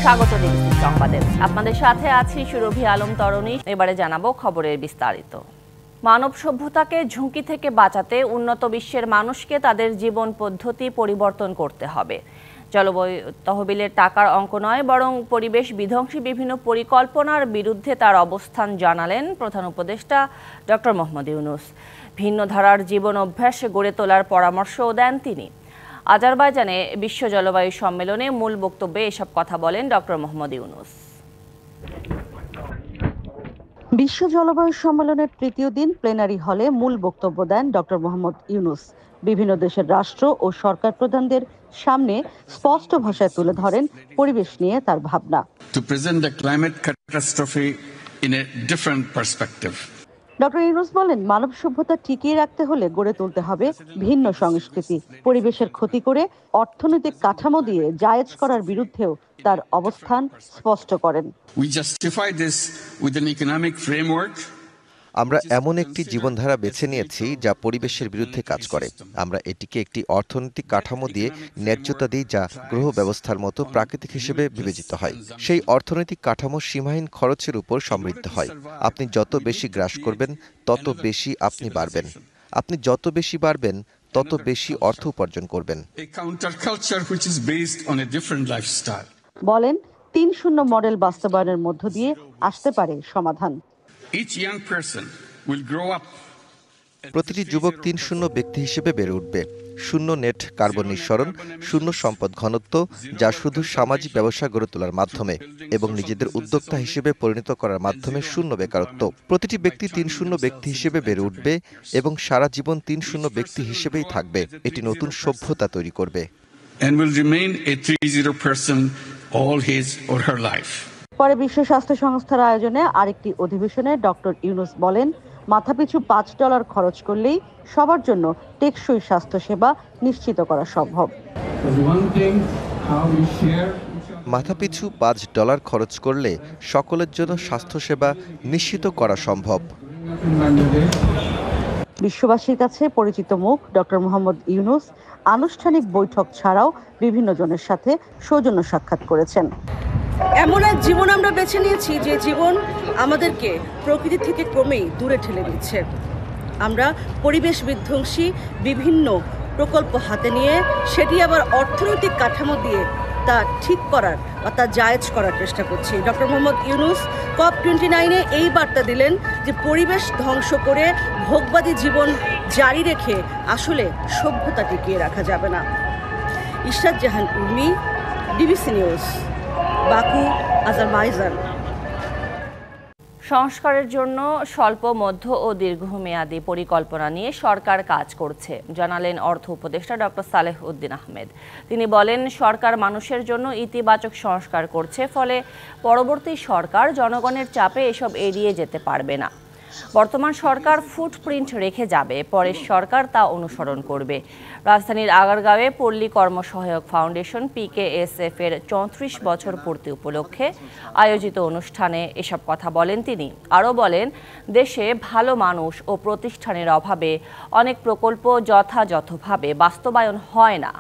স্বাগত ডিবিসি সংবাদে। আপনাদের সাথে আছি সুরভি আলম তরণী। এবারে জানাবো খবরের বিস্তারিত। মানব সভ্যতাকে ঝুঁকি থেকে বাঁচাতে উন্নত বিশ্বের মানুষকে তাদের জীবন পদ্ধতি পরিবর্তন করতে হবে। জলবায়ু তহবিলের টাকার অঙ্ক নয়, বরং পরিবেশ বিধ্বংসী বিভিন্ন পরিকল্পনার বিরুদ্ধে তার অবস্থান জানালেন প্রধান উপদেষ্টা ডক্টর মোহাম্মদ ইউনূস। ভিন্ন ধারার জীবন অভ্যাস গড়ে তোলার পরামর্শও দেন তিনি। আজারবাইজানে বিশ্ব জলবায়ু সম্মেলনে মূল বক্তব্যে এসব কথা বলেন ডক্টর মোহাম্মদ ইউনূস। বিশ্ব জলবায়ু সম্মেলনের তৃতীয় দিন প্লেনারি হলে মূল বক্তব্য দেন ডক্টর মোহাম্মদ ইউনূস। বিভিন্ন দেশের রাষ্ট্র ও সরকার প্রধানদের সামনে স্পষ্ট ভাষায় তুলে ধরেন পরিবেশ নিয়ে তার ভাবনা। To present the climate catastrophe in a different perspective. Doctor Yunus বলেন, মানব সভ্যতা টিকিয়ে রাখতে হলে গড়ে তুলতে হবে ভিন্ন সংস্কৃতি। পরিবেশের ক্ষতি করে অর্থনৈতিক কাঠামো দিয়ে জায়েজ করার বিরুদ্ধেও তার অবস্থান স্পষ্ট করেন। We justify this with an economic framework. আমরা এমন একটি জীবনধারা বেছে নিয়েছি যা পরিবেশের বিরুদ্ধে কাজ করে। আমরা এটিকে একটি অর্থনৈতিক কাঠামো দিয়ে ন্যায্যতা দিই যা গ্রহ ব্যবস্থার মতো প্রাকৃতিক হিসেবে বিবেচিত হয়। সেই অর্থনৈতিক কাঠামো সীমাহীন খরচের উপর সমৃদ্ধ হয়। আপনি যত বেশি গ্রাস করবেন তত বেশি আপনি বাড়বেন। আপনি যত বেশি বাড়বেন তত বেশি অর্থ উপার্জন করবেন। A counterculture which is based on a different lifestyle. বলেন, ৩-০ মডেল বাস্তবায়নের মধ্য দিয়ে আসতে পারে সমাধান। Each young person will grow up. প্রতিটি যুবক ৩-০ ব্যক্তি হিসেবে বেড়ে উঠবে। শূন্য নেট কার্বন নিঃসরণ, শূন্য সম্পদ ঘনত্ব, যা শুধু সামাজিক ব্যবসা গড়ে তোলার মাধ্যমে এবং নিজেদের উদ্যোক্তা হিসেবে পরিণত করার মাধ্যমে শূন্য বেকারত্ব। প্রতিটি ব্যক্তি ৩-০ ব্যক্তি হিসেবে বেড়ে উঠবে এবং সারা জীবন ৩-০ ব্যক্তি হিসেবেই থাকবে। এটি নতুন সভ্যতা তৈরি করবে। And will remain a 3-0 person all his or her life. পরে বিশ্ব স্বাস্থ্য সংস্থার আয়োজনে আরেকটি অধিবেশনে ডক্টর ইউনূস বলেন, মাথাপিছু $5 খরচ করলেই সবার জন্য টেকসই স্বাস্থ্যসেবা নিশ্চিত করা সম্ভব। মাথাপিছু $5 খরচ করলে সকলের জন্য স্বাস্থ্যসেবা নিশ্চিত করা সম্ভব। বিশ্ববাসীর কাছে পরিচিত মুখ ডক্টর মোহাম্মদ ইউনূস আনুষ্ঠানিক বৈঠক ছাড়াও বিভিন্ন জনের সাথে সৌজন্য সাক্ষাৎ করেছেন। এমন এক জীবন আমরা বেছে নিয়েছি যে জীবন আমাদেরকে প্রকৃতি থেকে ক্রমেই দূরে ঠেলে দিচ্ছে। আমরা পরিবেশ বিধ্বংসী বিভিন্ন প্রকল্প হাতে নিয়ে সেটি আবার অর্থনৈতিক কাঠামো দিয়ে তা ঠিক করার বা তা জায়েজ করার চেষ্টা করছি। ডক্টর মোহাম্মদ ইউনূস COP29-এ এই বার্তা দিলেন যে পরিবেশ ধ্বংস করে ভোগবাদী জীবন জারি রেখে আসলে সভ্যতা টিকিয়ে রাখা যাবে না। Ishrat Jahan Urmi, DBC news, Baku, Azerbaijan. সংস্কারের জন্য স্বল্প, মধ্য ও দীর্ঘমেয়াদী পরিকল্পনা নিয়ে সরকার কাজ করছে, জানালেন অর্থ উপদেষ্টা ডক্টর সালেহ উদ্দিন আহমেদ। তিনি বলেন, সরকার মানুষের জন্য ইতিবাচক সংস্কার করছে, ফলে পরবর্তী সরকার জনগণের চাপে এসব এড়িয়ে যেতে পারবে না। বর্তমান সরকার ফুটপ্রিন্ট রেখে যাবে, পরের সরকার তা অনুসরণ করবে। রাজধানীর আগারগাঁওয়ে পল্লী কর্মসহায়ক ফাউন্ডেশন PKSF এর 34 বছর পূর্তি উপলক্ষে আয়োজিত অনুষ্ঠানে এসব কথা বলেন তিনি। আরও বলেন, দেশে ভালো মানুষ ও প্রতিষ্ঠানের অভাবে অনেক প্রকল্প যথাযথভাবে বাস্তবায়ন হয় না।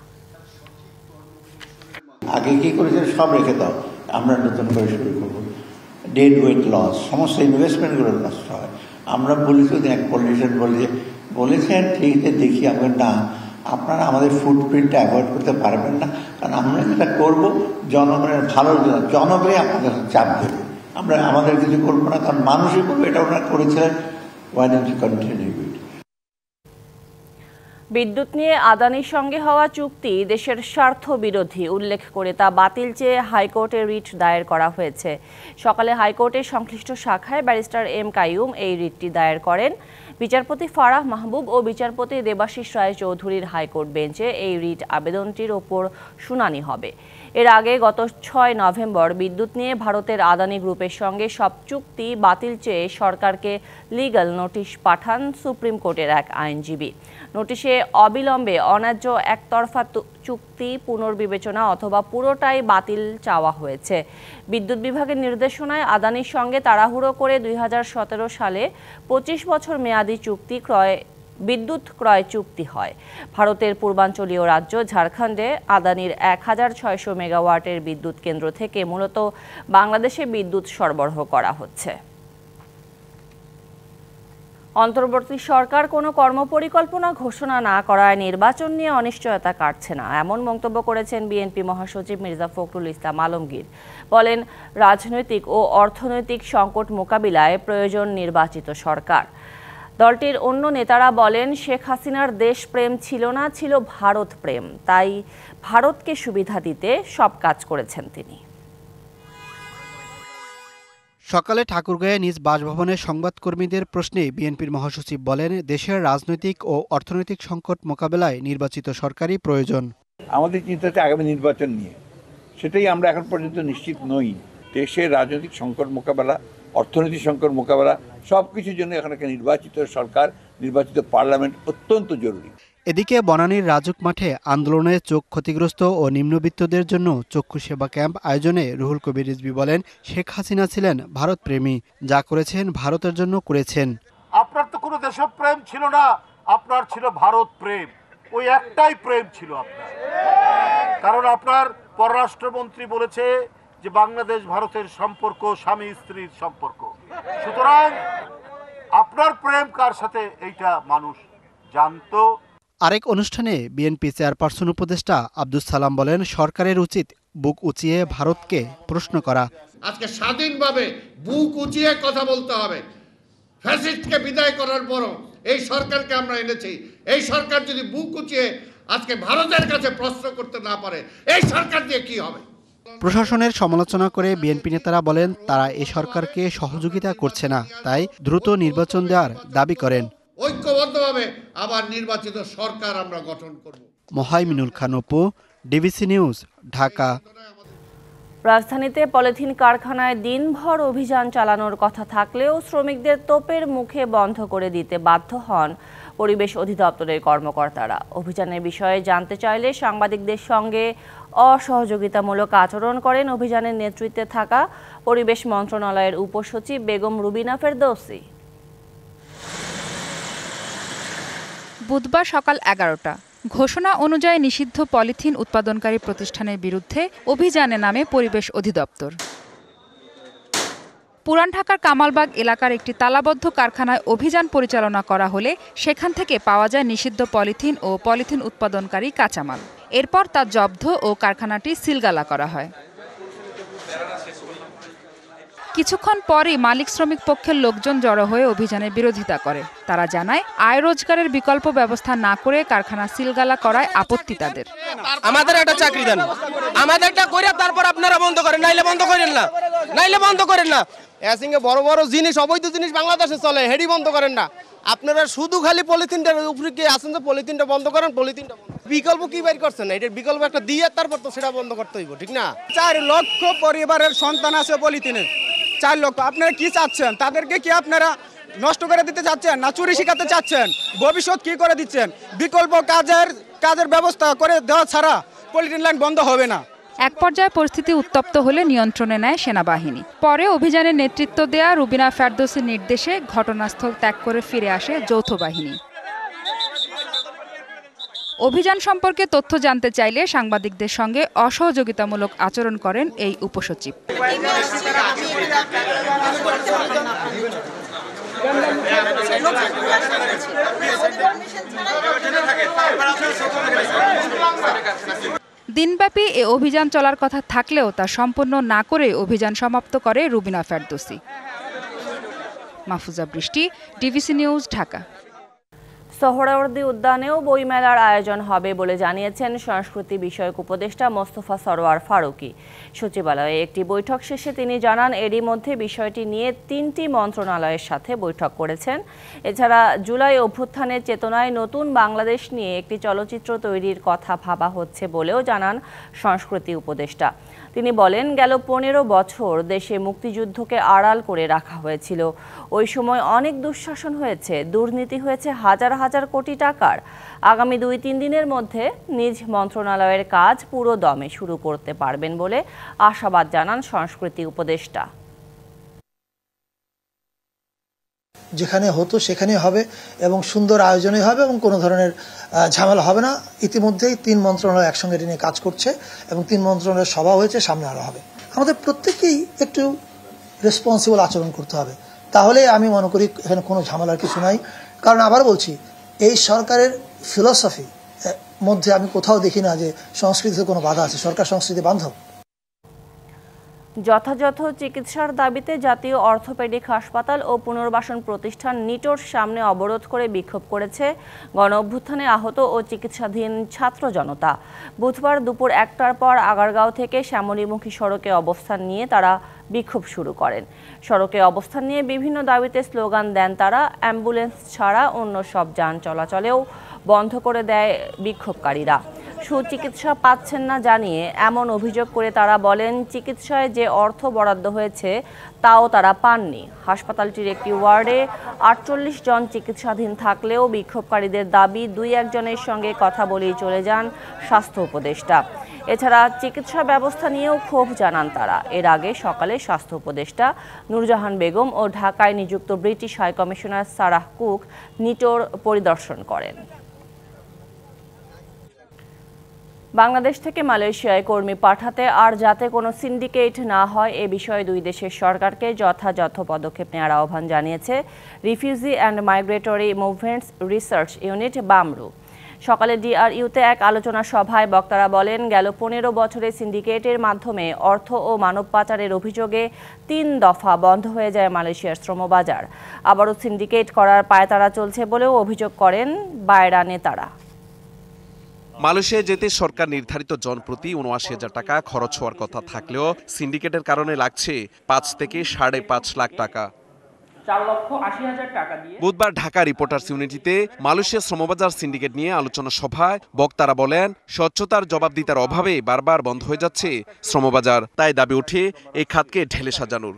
আগে কি করেছে সব রেখে দাও, আমরা নতুন করে শুরু করবো। ডেড ওয়েট লস, সমস্ত ইনভেস্টমেন্টগুলো নষ্ট হয়। আমরা বলি তো এক পলিটিশিয়ান বলেছেন ঠিক আছে, দেখি আমরা না, আপনারা আমাদের ফুটপ্রিন্টটা অ্যাভয়েড করতে পারবেন না, কারণ আমরা যেটা করবো জনগণের ভালোর জন্য, জনগণই আপনাদের চাপ দেবে। আমরা আমাদের কিছু করবো না, কারণ মানুষই করবো, এটা ওনারা করেছিলেন। Why don't you continue it? বিদ্যুৎ নিয়ে আদানির সঙ্গে হওয়া চুক্তি দেশের স্বার্থ বিরোধী উল্লেখ করে তা বাতিল চেয়ে হাইকোর্টে রিট দায়ের করা হয়েছে। সকালে হাইকোর্টের সংশ্লিষ্ট শাখায় ব্যারিস্টার M কাইয়ুম এই রিটটি দায়ের করেন। বিচারপতি ফারাহ মাহবুব ও বিচারপতি দেবাশিস রায় চৌধুরীর হাইকোর্ট বেঞ্চে এই রিট আবেদনটির ওপর শুনানি হবে। এর আগে গত 6 নভেম্বর বিদ্যুৎ নিয়ে ভারতের আদানি গ্রুপের সঙ্গে সব চুক্তি বাতিল চেয়ে সরকারকে লিগ্যাল নোটিশ পাঠান সুপ্রিম কোর্টের এক আইনজীবী। নোটিশে অবিলম্বে অন্যায্য একতরফা চুক্তি পুনর্বিবেচনা অথবা পুরোটাই বাতিল চাওয়া হয়েছে। বিদ্যুৎ বিভাগের নির্দেশনায় আদানির সঙ্গে তাড়াহুড়ো করে 2017 সালে 25 বছর মেয়াদী চুক্তি ক্রয় বিদ্যুৎ ক্রয় চুক্তি হয়। ভারতের পূর্বাঞ্চলীয় রাজ্য ঝাড়খণ্ডে আদানির 1600 মেগাওয়াটের বিদ্যুৎ কেন্দ্র থেকে মূলত বাংলাদেশে বিদ্যুৎ সরবরাহ করা হচ্ছে। অন্তর্বর্তী সরকার কোনো কর্মপরিকল্পনা ঘোষণা না করায় নির্বাচন নিয়ে অনিশ্চয়তা কাটছে না, এমন মন্তব্য করেছেন বিএনপি মহাসচিব মির্জা ফখরুল ইসলাম আলমগীর। বলেন, রাজনৈতিক ও অর্থনৈতিক সংকট মোকাবিলায় প্রয়োজন নির্বাচিত সরকার। দলটির অন্য নেতারা বলেন, শেখ হাসিনার দেশপ্রেম ছিল না, ছিল ভারত প্রেম, তাই ভারতকে সুবিধা দিতে সব কাজ করেছেন তিনি। সকালে ঠাকুরগাঁয়ে নিজ বাসভবনে সংবাদকর্মীদের প্রশ্নে বিএনপির মহাসচিব বলেন, দেশের রাজনৈতিক ও অর্থনৈতিক সংকট মোকাবেলায় নির্বাচিত সরকারই প্রয়োজন। আমাদের চিন্তাতে আগামী নির্বাচন নিয়ে, সেটাই আমরা এখন পর্যন্ত নিশ্চিত নই। দেশের রাজনৈতিক সংকট মোকাবেলা, অর্থনৈতিক সংকট মোকাবেলা সব কিছুর জন্য এখন একটা নির্বাচিত সরকার, নির্বাচিত পার্লামেন্ট অত্যন্ত জরুরি। এদিকে বনানীর রাজুক মাঠে আন্দোলনে চোখ ক্ষতিগ্রস্ত ও নিম্নবিত্তদের জন্য চক্ষু সেবা ক্যাম্প আয়োজনে রুহুল কবির রিজভী বলেন, শেখ হাসিনা ছিলেন ভারত প্রেমী, যা করেছেন ভারতের জন্য করেছেন। আপনার তো কোনো দেশপ্রেম ছিল না, আপনার ছিল ভারত প্রেম। ওই একটাই প্রেম ছিল আপনার, কারণ আপনার পররাষ্ট্রমন্ত্রী বলেছে যে বাংলাদেশ ভারতের সম্পর্ক স্বামী স্ত্রীর সম্পর্ক। সুতরাং আপনার প্রেম কার সাথে এইটা মানুষ জানতো। আরেক অনুষ্ঠানে বিএনপি চেয়ারপারসন উপদেষ্টা আব্দুস সালাম বলেন, সরকারের উচিত বুক উঁচিয়ে ভারতকে প্রশ্ন করা। আজকে স্বাধীনভাবে বুক উঁচিয়ে কথা বলতে হবে। ফ্যাসিস্টকে বিদায় করার পরও এই সরকারকে আমরা এনেছি। এই সরকার যদি বুক উঁচিয়ে আজকে ভারতের কাছে প্রশ্ন করতে না পারে, এই সরকার দিয়ে কি হবে? প্রশাসনের সমালোচনা করে বিএনপি নেতারা বলেন, তারা এই সরকারকে সহযোগিতা করছে না, তাই দ্রুত নির্বাচন দেওয়ার দাবি করেন। ঐক্যবদ্ধভাবে আবার নির্বাচিত সরকার আমরা গঠন করব। Mohaiminul Khan Apu, DBC news, Dhaka. রাজধানীতে পলিথিন কারখানায় দিনভর অভিযান চালানোর কথা থাকলেও শ্রমিকদের তোপের মুখে বন্ধ করে দিতে বাধ্য হন পরিবেশ অধিদপ্তরের কর্মকর্তারা। অভিযানের বিষয়ে জানতে চাইলে সাংবাদিকদের সঙ্গে অসহযোগিতামূলক আচরণ করেন অভিযানের নেতৃত্বে থাকা পরিবেশ মন্ত্রণালয়ের উপসচিব বেগম রুবিনা ফেরদৌসী। বুধবার সকাল 11টা ঘোষণা অনুযায়ী নিষিদ্ধ পলিথিন উৎপাদনকারী প্রতিষ্ঠানের বিরুদ্ধে অভিযানে নামে পরিবেশ অধিদপ্তর। পুরান ঢাকার কামালবাগ এলাকার একটি তালাবদ্ধ কারখানায় অভিযান পরিচালনা করা হলে সেখান থেকে পাওয়া যায় নিষিদ্ধ পলিথিন ও পলিথিন উৎপাদনকারী কাঁচামাল। এরপর তা জব্দ ও কারখানাটি সিলগালা করা হয়। কিছুক্ষণ পরই মালিক শ্রমিক পক্ষের লোকজন জড়ো হয়ে অভিযানের বিরোধিতা করে। তারা জানায়, আয় রোজগারের বিকল্প ব্যবস্থা না করে কারখানা সিলগালা করায় আপত্তি তাদের। আমাদের একটা চাকরি দেন, আমাদেরটা করে তারপর আপনারা বন্ধ করেন, নাইলে বন্ধ করেন না, নাইলে বন্ধ করেন না। এসিংয়ে বড় বড় জিনিস, অবৈধ জিনিস বাংলাদেশে চলে, হেডি বন্ধ করেন না। আপনারা শুধু খালি পলিথিনটার উপরে কি আসেন যে পলিথিনটা বন্ধ করেন, পলিথিনটা বিকল্প কি বের করছেন? এটার বিকল্প একটা দিয়ে তারপর তো সেটা বন্ধ করতে হইব, ঠিক না? 4 লক্ষ পরিবারের সন্তান আছে পলিথিনে, 4 লক্ষ। আপনারা কি চাচ্ছেন? তাদেরকে কি আপনারা নষ্ট করে দিতে চাচ্ছেন না চুরি শিখাতে চাচ্ছেন? ভবিষ্যৎ কি করে দিচ্ছেন? বিকল্প কাজের ব্যবস্থা করে দেওয়া ছাড়া পলিথিন লাইন বন্ধ হবে না। এক পর্যায়ে পরিস্থিতি উত্তপ্ত হলে নিয়ন্ত্রণে নেয় সেনাবাহিনী। পরে অভিযানের নেতৃত্ব দেয়া রুবিনা ফেরদৌসীর নির্দেশে ঘটনাস্থল ত্যাগ করে ফিরে আসে যৌথ বাহিনী। অভিযান সম্পর্কে তথ্য জানতে চাইলে সাংবাদিকদের সঙ্গে অসহযোগিতামূলক আচরণ করেন এই উপসচিব। দিনব্যাপী এ অভিযান চলার কথা থাকলেও তা সম্পন্ন না করে অভিযান সমাপ্ত করে রুবিনা ফেরদৌসী। মাহফুজা বৃষ্টি, ডিবিসি নিউজ, ঢাকা। সোহরাওয়ার্দী উদ্যানেও বইমেলার আয়োজন হবে বলে জানিয়েছেন সংস্কৃতি বিষয়ক উপদেষ্টা মোস্তফা সরোয়ার ফারুকী। সচিবালয়ে একটি বৈঠক শেষে তিনি জানান, এরই মধ্যে বিষয়টি নিয়ে 3টি মন্ত্রণালয়ের সাথে বৈঠক করেছেন। এছাড়া জুলাই অভ্যুত্থানের চেতনায় নতুন বাংলাদেশ নিয়ে একটি চলচ্চিত্র তৈরির কথা ভাবা হচ্ছে বলেও জানান সংস্কৃতি উপদেষ্টা। তিনি বলেন, গেল 15 বছর দেশে মুক্তিযুদ্ধকে আড়াল করে রাখা হয়েছিল। ওই সময় অনেক দুঃশাসন হয়েছে, দুর্নীতি হয়েছে হাজার হাজার কোটি টাকার। আগামী 2-3 দিনের মধ্যে নিজ মন্ত্রণালয়ের কাজ পুরো দমে শুরু করতে পারবেন বলে আশাবাদ জানান সংস্কৃতি উপদেষ্টা। যেখানে হতো সেখানেই হবে এবং সুন্দর আয়োজনে হবে এবং কোনো ধরনের ঝামেলা হবে না। ইতিমধ্যেই 3 মন্ত্রণালয় একসঙ্গে নিয়ে কাজ করছে এবং 3 মন্ত্রণালয়ের সভা হয়েছে, সামনে আরো হবে। আমাদের প্রত্যেকেই একটু রেসপন্সিবল আচরণ করতে হবে, তাহলে আমি মনে করি এখানে কোনো ঝামেলার কিছু নাই। কারণ আবার বলছি, এই সরকারের ফিলসফি মধ্যে আমি কোথাও দেখি না যে সংস্কৃতিতে কোনো বাধা আছে। সরকার সংস্কৃতি বান্ধব। যথাযথ চিকিৎসার দাবিতে জাতীয় অর্থোপেডিক হাসপাতাল ও পুনর্বাসন প্রতিষ্ঠান নিটোর সামনে অবরোধ করে বিক্ষোভ করেছে গণঅভ্যুত্থানে আহত ও চিকিৎসাধীন ছাত্র জনতা। বুধবার দুপুর 1টার পর আগারগাঁও থেকে শ্যামলীমুখী সড়কে অবস্থান নিয়ে তারা বিক্ষোভ শুরু করেন। সড়কে অবস্থান নিয়ে বিভিন্ন দাবিতে স্লোগান দেন তারা। অ্যাম্বুলেন্স ছাড়া অন্য সব যান চলাচলেও বন্ধ করে দেয় বিক্ষোভকারীরা। সুচিকিৎসা পাচ্ছেন না জানিয়ে এমন অভিযোগ করে তারা বলেন, চিকিৎসায় যে অর্থ বরাদ্দ হয়েছে তাও তারা পাননি। হাসপাতালটির একটি ওয়ার্ডে 48 জন চিকিৎসাধীন থাকলেও বিক্ষোভকারীদের দাবি 2-1 জনের সঙ্গে কথা বলেই চলে যান স্বাস্থ্য উপদেষ্টা। এছাড়া চিকিৎসা ব্যবস্থা নিয়েও ক্ষোভ জানান তারা। এর আগে সকালে স্বাস্থ্য উপদেষ্টা নূরজাহান বেগম ও ঢাকায় নিযুক্ত ব্রিটিশ হাইকমিশনার সারাহ কুক নিটোর পরিদর্শন করেন। বাংলাদেশ থেকে মালয়েশিয়ায় কর্মী পাঠাতে আর যাতে কোনো সিন্ডিকেট না হয় এ বিষয়ে দুই দেশের সরকারকে যথাযথ পদক্ষেপ নেওয়ার আহ্বান জানিয়েছে refugee and migratory movements research unit বামরু। সকালে ডিআরইউতে এক আলোচনা সভায় বক্তারা বলেন, গেল 15 বছরে সিন্ডিকেটের মাধ্যমে অর্থ ও মানব পাচারের অভিযোগে 3 দফা বন্ধ হয়ে যায় মালয়েশিয়ার শ্রমবাজার। আবারও সিন্ডিকেট করার পায়তারা চলছে বলেও অভিযোগ করেন বায়রা নেতারা। মালয়েশিয়ায় যেতে সরকার নির্ধারিত জনপ্রতি ৭৯,০০০ টাকা খরচ হওয়ার কথা থাকলেও সিন্ডিকেটের কারণে লাগছে 5 থেকে 5.5 লাখ টাকা। 4,80,000 টাকা দিয়ে বুধবার ঢাকা রিপোর্টার্স ইউনিটিতে মালয়েশিয়া শ্রমবাজার সিন্ডিকেট নিয়ে আলোচনা সভায় বক্তারা বলেন, স্বচ্ছতার জবাবদিহিতার অভাবে বারবার বন্ধ হয়ে যাচ্ছে শ্রমবাজার। তাই দাবি ওঠে এই খাতকে ঢেলে সাজানোর।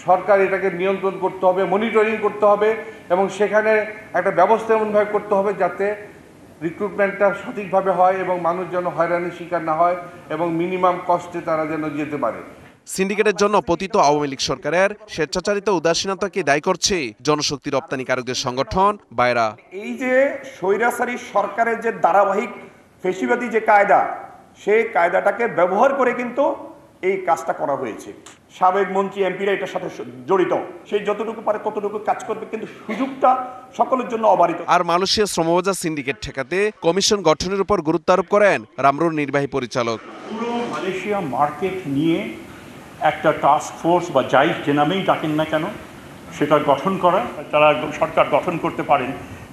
সরকার এটাকে নিয়ন্ত্রণ করতে হবে, মনিটরিং করতে হবে এবং সেখানে একটা ব্যবস্থা এমনভাবে করতে হবে যাতে রিক্রুটমেন্টটা সঠিকভাবে হয় এবং মানুষ যেন হয়রানির শিকার না হয় এবং মিনিমাম কস্টে তারা যেন যেতে পারে। সিন্ডিকেটের জন্য পতিত আওয়ামী লীগ সরকারের স্বেচ্ছাচারিত উদাসীনতাকে দায়ী করছে জনশক্তি রপ্তানিকারকদের সংগঠন বায়রা। এই যে স্বৈরাচারী সরকারের যে ধারাবাহিক ফেসিবাদী যে কায়দা, সেই কায়দাটাকে ব্যবহার করে কিন্তু এই কাজটা করা হয়েছে। সাবেক মন্ত্রী এমপিরা এটার সাথে জড়িত, সেই যতটুকু পারে ততটুকু কাজ করবে, কিন্তু সুযোগটা সকলের জন্য অবারিত। আর মালয়েশিয়া শ্রমবাজার সিন্ডিকেট ঠেকাতে কমিশন গঠনের উপর গুরুত্ব আরোপ করেন রামরুর নির্বাহী পরিচালক। পুরো মালয়েশিয়া মার্কেট নিয়ে একটা টাস্ক ফোর্স বা যাই যে নামেই ডাকেন না কেন সেটা গঠন করা, তারা সরকার গঠন করতে পারেন।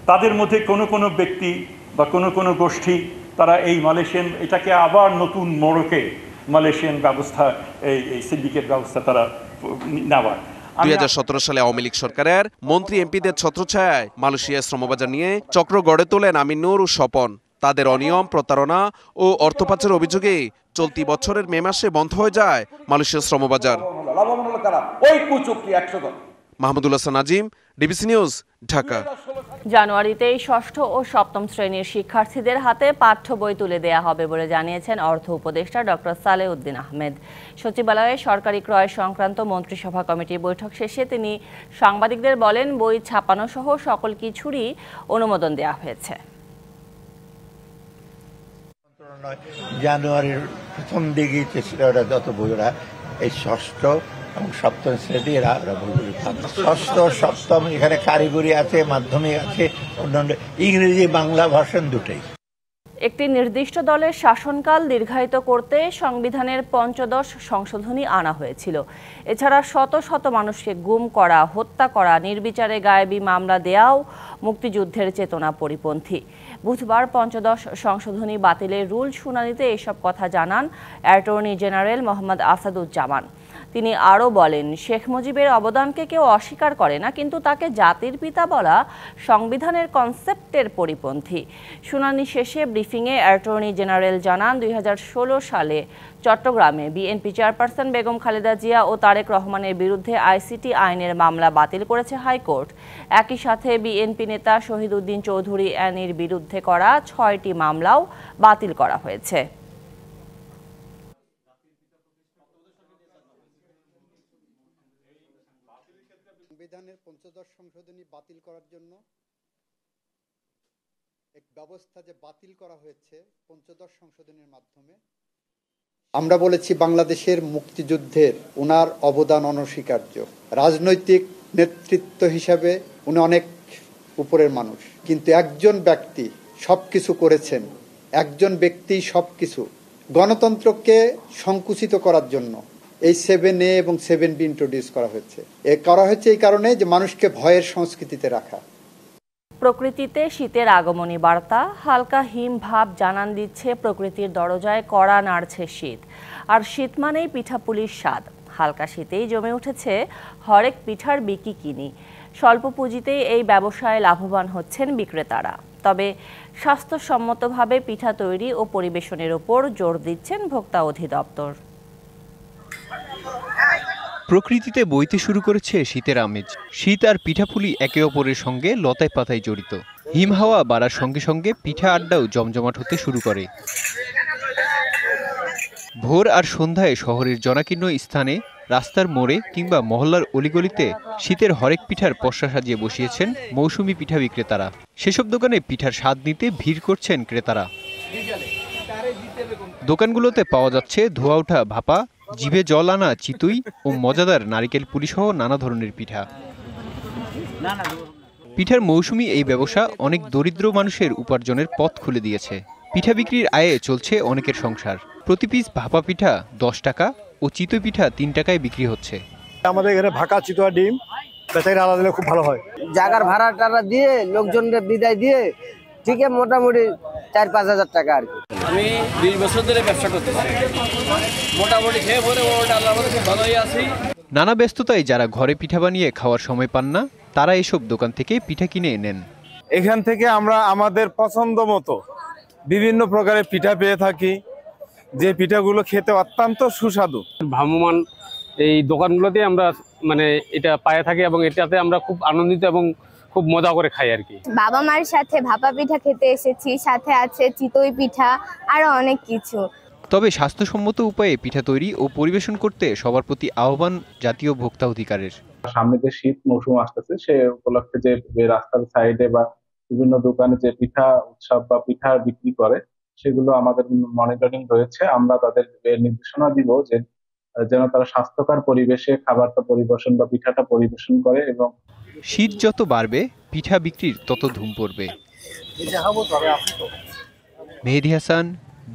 তাদের মধ্যে কোনো ব্যক্তি বা কোনো গোষ্ঠী তারা এই মালয়েশিয়ান এটাকে আবার নতুন মোড়কে মালয়েশিয়ান ব্যবস্থা এই সিন্ডিকেট ব্যবস্থা তারা নেওয়ার। 2017 সালে আওয়ামী লীগ সরকারের মন্ত্রী এমপিদের ছত্রছায়ায় মালয়েশিয়া শ্রমবাজার নিয়ে চক্র গড়ে তোলেন আমিনুর ও স্বপন। তাদের অনিয়ম, প্রতারণা ও অর্থ পাচারের অভিযোগে চলতি বছরের মে মাসে বন্ধ হয়ে যায় মালয়েশিয়া শ্রমবাজার। Mahmudul Hasan Nazim, DBC news, Dhaka. জানুয়ারিতেই ষষ্ঠ ও সপ্তম শ্রেণীর শিক্ষার্থীদের হাতে পাঠ্য বই তুলে দেয়া হবে বলে জানিয়েছেন অর্থ উপদেষ্টা ডক্টর সালেউদ্দিন আহমেদ। সচিবালয়ে সরকারি ক্রয় সংক্রান্ত মন্ত্রিসভা কমিটির বৈঠক শেষে তিনি সাংবাদিকদের বলেন, বই ছাপানো সহ সকল কিছুরই অনুমোদন দেওয়া হয়েছে। জানুয়ারির প্রথম দিকেই চেষ্টা যত বইরা এই ষষ্ঠ এবং সপ্তম শ্রেণী এরা বইগুলি পাবে। ষষ্ঠ সপ্তম এখানে কারিগরি আছে, মাধ্যমিক আছে, অন্যান্য ইংরেজি বাংলা ভার্সন দুটোই। একটি নির্দিষ্ট দলের শাসনকাল দীর্ঘায়িত করতে সংবিধানের ৫৫ সংশোধনী আনা হয়েছিল। এছাড়া শত শত মানুষকে গুম করা, হত্যা করা, নির্বিচারে গায়েবী মামলা দেয়াও মুক্তিযুদ্ধের চেতনা পরিপন্থী। বুধবার ৫৫ সংশোধনী বাতিলের রুল শুনানিতে এসব কথা জানান অ্যাটর্নি জেনারেল মোহাম্মদ আসাদুজ্জামান। তিনি আরও বলেন, শেখ মুজিবের অবদানকে কেউ অস্বীকার করে না, কিন্তু তাকে জাতির পিতা বলা সংবিধানের কনসেপ্টের পরিপন্থী। শুনানি শেষে ব্রিফিংয়ে অ্যাটর্নি জেনারেল জানান, ২০১৬ সালে চট্টগ্রামে বিএনপি চেয়ারপারসন বেগম খালেদা জিয়া ও তারেক রহমানের বিরুদ্ধে আইসিটি আইনের মামলা বাতিল করেছে হাইকোর্ট। একই সাথে বিএনপি নেতা শহীদ উদ্দিন চৌধুরী অ্যানির বিরুদ্ধে করা ৬টি মামলাও বাতিল করা হয়েছে। সংবিধানের ৫৫ সংশোধনী বাতিল করার জন্য এক ব্যবস্থা যে বাতিল করা হয়েছে ৫৫ সংশোধনীর মাধ্যমে, আমরা বলেছি বাংলাদেশের মুক্তিযুদ্ধের ওনার অবদান অনস্বীকার্য। রাজনৈতিক নেতৃত্ব হিসাবে উনি অনেক উপরের মানুষ, কিন্তু একজন ব্যক্তি সবকিছু করেছেন, একজন ব্যক্তি সবকিছু। গণতন্ত্রকে সংকুচিত করার জন্য এই 7A এবং 7B ইন্ট্রোডিউস করা হয়েছে। এই কারণে যে মানুষকে ভয়ের সংস্কৃতিতে রাখা। প্রকৃতিতে শীতের আগমনী বার্তা, হালকা হিম ভাব জানান দিচ্ছে প্রকৃতির দরজায় কড়া নাড়ছে শীত। আর শীত মানেই পিঠাপুলির স্বাদ। হালকা শীতেই জমে উঠেছে হরেক পিঠার বিকিকিনি। স্বল্প পুঁজিতেই এই ব্যবসায় লাভবান হচ্ছেন বিক্রেতারা। তবে স্বাস্থ্যসম্মতভাবে পিঠা তৈরি ও পরিবেশনের ওপর জোর দিচ্ছেন ভোক্তা অধিদপ্তর। প্রকৃতিতে বইতে শুরু করেছে শীতের আমেজ। শীত আর পিঠাপুলি একে অপরের সঙ্গে লতায় পাতায় জড়িত। হিম হাওয়া বাড়ার সঙ্গে সঙ্গে পিঠা আড্ডাও জমজমাট হতে শুরু করে। ভোর আর সন্ধ্যায় শহরের জনাকীর্ণ স্থানে, রাস্তার মোড়ে কিংবা মহল্লার অলিগলিতে শীতের হরেক পিঠার পসরা সাজিয়ে বসিয়েছেন মৌসুমী পিঠা বিক্রেতারা। সেসব দোকানে পিঠার স্বাদ নিতে ভিড় করছেন ক্রেতারা। দোকানগুলোতে পাওয়া যাচ্ছে ধোয়া ওঠা ভাপা, জিভে জল আনা চিতুই ও মজাদার নারিকেল পুলি সহ নানা ধরনের পিঠা। পিঠার মৌসুমী এই ব্যবসা অনেক দরিদ্র মানুষের উপার্জনের পথ খুলে দিয়েছে। পিঠা বিক্রির আয়ে চলছে অনেকের সংসার। প্রতি পিস ভাপা পিঠা 10 টাকা ও চিতই পিঠা 3 টাকায় বিক্রি হচ্ছে। আমাদের এখানে ভাকা চিতোয়া ডিম বেচাকেনা আলাদা দিলে খুব ভালো হয়। জায়গার ভাড়া টাড়া দিয়ে লোকজনদের বিদায় দিয়ে ঠিক মোটামুটি 4-5 হাজার টাকা আর কি। আমি 20 বছর ধরে ব্যবসা করতেছি, মোটামুটি খেয়ে পরে আল্লাহর মধ্যে খুব ভালোই আছি। নানা ব্যস্ততায় যারা ঘরে পিঠা বানিয়ে খাওয়ার সময় পান না, তারা এসব দোকান থেকে পিঠা কিনে নেন। এখান থেকে আমরা আমাদের পছন্দ মতো বিভিন্ন প্রকারের পিঠা পেয়ে থাকি, যে পিঠাগুলো খেতে অত্যন্ত সুস্বাদু। ভ্রাম্যমাণ এই দোকানগুলোতে আমরা এটা পায়ে থাকি এবং এটাতে আমরা খুব আনন্দিত এবং খুব মজা করে খাই আর কি। বাবা মার সাথে ভাপা পিঠা খেতে এসেছি, সাথে আছে চিতই পিঠা আরো অনেক কিছু। তবে স্বাস্থ্যসম্মত উপায়ে পিঠা তৈরি ও পরিবেশন করতে সবার প্রতি আহ্বান জাতীয় ভোক্তা অধিকারের। সামনে যে শীত মৌসুম আসতেছে, সে উপলক্ষে যে রাস্তার সাইডে বা বিভিন্ন দোকানে যে পিঠা উৎসব বা পিঠা বিক্রি করে, সেগুলো আমাদের মনিটরিং রয়েছে। আমরা তাদের নির্দেশনা দিব যে যেন তারা স্বাস্থ্যকর পরিবেশে খাবারটা পরিবেশন বা পিঠাটা পরিবেশন করে। এবং শীত যত বাড়বে, পিঠা বিক্রির তত ধুম পড়বে। Mehedi Hasan,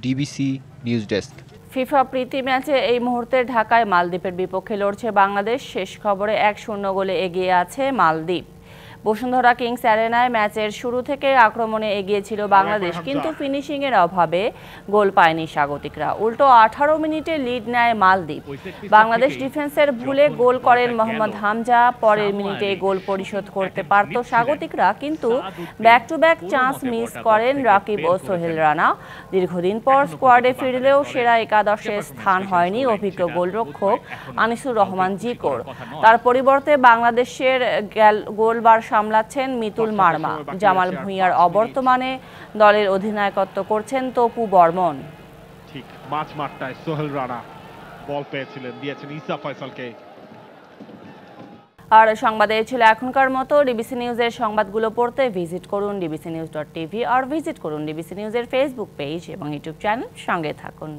DBC news desk. FIFA প্রীতি ম্যাচে এই মুহূর্তে ঢাকায় মালদ্বীপের বিপক্ষে লড়ছে বাংলাদেশ। শেষ খবরে 1-0 গোলে এগিয়ে আছে মালদ্বীপ। বসুন্ধরা কিংস অ্যারেনায় ম্যাচের শুরু থেকে আক্রমণে এগিয়ে ছিল বাংলাদেশ, কিন্তু ফিনিশিংয়ের অভাবে গোল পায়নি স্বাগতিকরা। উল্টো 18 মিনিটে লিড নেয় মালদ্বীপ। বাংলাদেশ ডিফেন্সের ভুলে গোল করেন মোহাম্মদ হামজা। পরের মিনিটে গোল পরিশোধ করতে পারত স্বাগতিকরা, কিন্তু back to back chance miss করেন রাকিব ও সোহেল রানা। দীর্ঘদিন পর স্কোয়াডে ফিরলেও সেরা একাদশে স্থান হয়নি অভিজ্ঞ গোলরক্ষক আনিসুর রহমান জিকোর। তার পরিবর্তে বাংলাদেশের গোলবার সামলাচ্ছেন মিতুল মার্মা। জামাল ভুঁইয়ার অবর্তমানে দলের অধিনায়কত্ব করছেন তপু বর্মন। ঠিক মাঝ মাঠটায় সোহেল রানা বল পেয়েছিলেন, দিয়েছেন ইসা ফয়সালকে। আর সংবাদে ছিল এখনকার মতো। ডিবিসি নিউজের সংবাদগুলো পড়তে ভিজিট করুন dbcnews.tv আর ভিজিট করুন ডিবিসি নিউজের ফেসবুক পেজ এবং ইউটিউব চ্যানেল। সঙ্গে থাকুন।